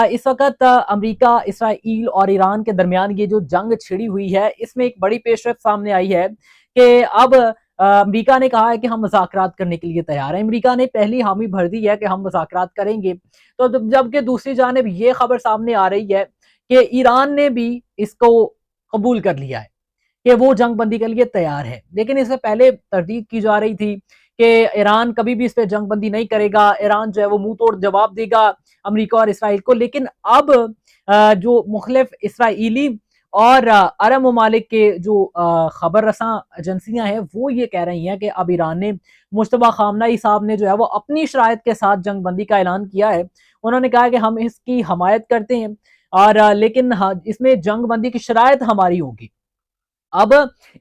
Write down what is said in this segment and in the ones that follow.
इस वक्त America, Israel और ईरान के दरमियान ये जो जंग छिड़ी हुई है, इसमें एक बड़ी पेशरफ सामने आई है कि अब अमेरिका ने कहा है कि हम मुज़ाकरात करने के लिए तैयार हैं। अमेरिका ने पहली हामी भर दी है कि हम मुज़ाकरात करेंगे। तो जबकि दूसरी जानिब ये खबर सामने आ रही है कि ईरान ने भी इसको कबूल कर लिया है कि वो जंग बंदी के लिए तैयार है। लेकिन इससे पहले तरदीद की जा रही थी कि ईरान कभी भी इस पर जंग बंदी नहीं करेगा, ईरान जो है वो मुंह तोड़ जवाब देगा अमेरिका और इसराइल को। लेकिन अब जो मुखलिफ इसराइली और अरब ममालिक के जो खबर रसां एजेंसियां हैं, वो ये कह रही हैं कि अब ईरान ने, मुश्तबा खामनाई साहब ने जो है वो अपनी शराइत के साथ जंग बंदी का ऐलान किया है। उन्होंने कहा कि हम इसकी हमायत करते हैं और लेकिन इसमें जंग बंदी की शराइत हमारी होगी। अब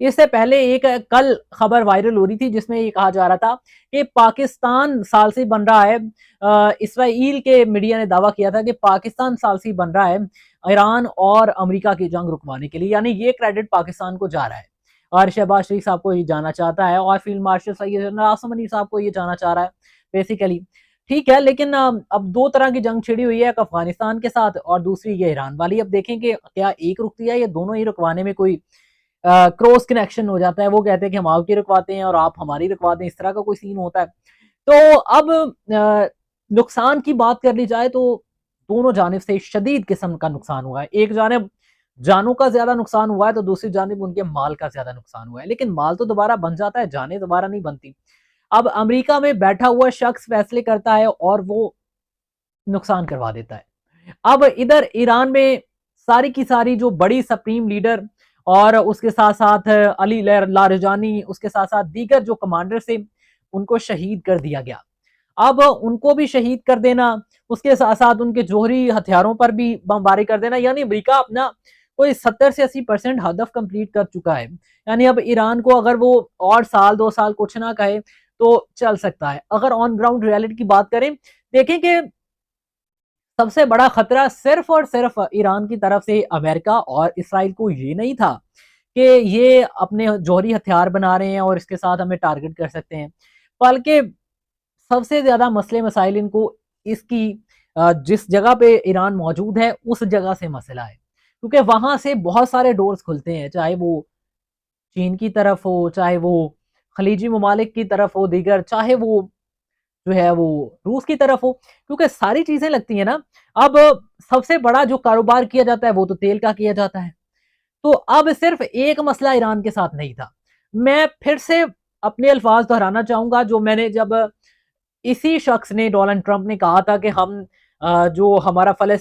इससे पहले एक कल खबर वायरल हो रही थी जिसमें ये कहा जा रहा था कि पाकिस्तान सालसी बन रहा है। इसराइल के मीडिया ने दावा किया था कि पाकिस्तान सालसी बन रहा है ईरान और अमेरिका की जंग रुकवाने के लिए, यानी ये क्रेडिट पाकिस्तान को जा रहा है। और शहबाज शरीफ साहब को ये जाना चाहता है और field marshal Syed Asim money साहब को ये जाना चाह रहा है बेसिकली। ठीक है, लेकिन अब दो तरह की जंग छिड़ी हुई है, एक अफगानिस्तान के साथ और दूसरी ये ईरान वाली। अब देखें कि क्या एक रुकती है या दोनों ही रुकवाने में कोई क्रॉस कनेक्शन हो जाता है। वो कहते हैं कि हम आपकी रुकवाते हैं और आप हमारी रुकवा दें, इस तरह का कोई सीन होता है। तो अब नुकसान की बात कर ली जाए तो दोनों जानिब से शदीद किस्म का नुकसान हुआ है। एक जानिब जानों का ज्यादा नुकसान हुआ है तो दूसरी जानिब उनके माल का ज्यादा नुकसान हुआ है। लेकिन माल तो दोबारा बन जाता है, जानें दोबारा नहीं बनती। अब अमेरिका में बैठा हुआ शख्स फैसले करता है और वो नुकसान करवा देता है। अब इधर ईरान में सारी की सारी जो बड़ी सुप्रीम लीडर और उसके साथ साथ अली लारजानी, उसके साथ साथ दीगर जो कमांडर थे, उनको शहीद कर दिया गया। अब उनको भी शहीद कर देना, उसके साथ साथ उनके जोहरी हथियारों पर भी बमबारी कर देना, यानी अमेरिका अपना कोई 70 से 80% हदफ कंप्लीट कर चुका है। यानी अब ईरान को अगर वो और साल 2 साल कुछ ना कहे तो चल सकता है। अगर ऑन ग्राउंड रियलिटी की बात करें, देखें कि सबसे बड़ा खतरा सिर्फ और सिर्फ ईरान की तरफ से अमेरिका और इसराइल को ये नहीं था कि ये अपने जौहरी हथियार बना रहे हैं और इसके साथ हमें टारगेट कर सकते हैं, बल्कि सबसे ज्यादा मसले मसाइल इनको इसकी जिस जगह पे ईरान मौजूद है उस जगह से मसला है। क्योंकि वहां से बहुत सारे डोर्स खुलते हैं, चाहे वो चीन की तरफ हो, चाहे वो खलीजी ममालिक की तरफ हो दीगर, चाहे वो जो है वो रूस की तरफ हो, क्योंकि सारी चीजें लगती हैं ना। अब सबसे बड़ा जो कारोबार किया जाता है वो तो तेल का किया जाता है। तो अब सिर्फ एक मसला ईरान के साथ नहीं था। मैं फिर से अपने अल्फाज दोहराना चाहूंगा जो मैंने जब इसी शख्स ने, डोनाल्ड ट्रंप ने कहा था कि हम जो हमारा फलस्तीन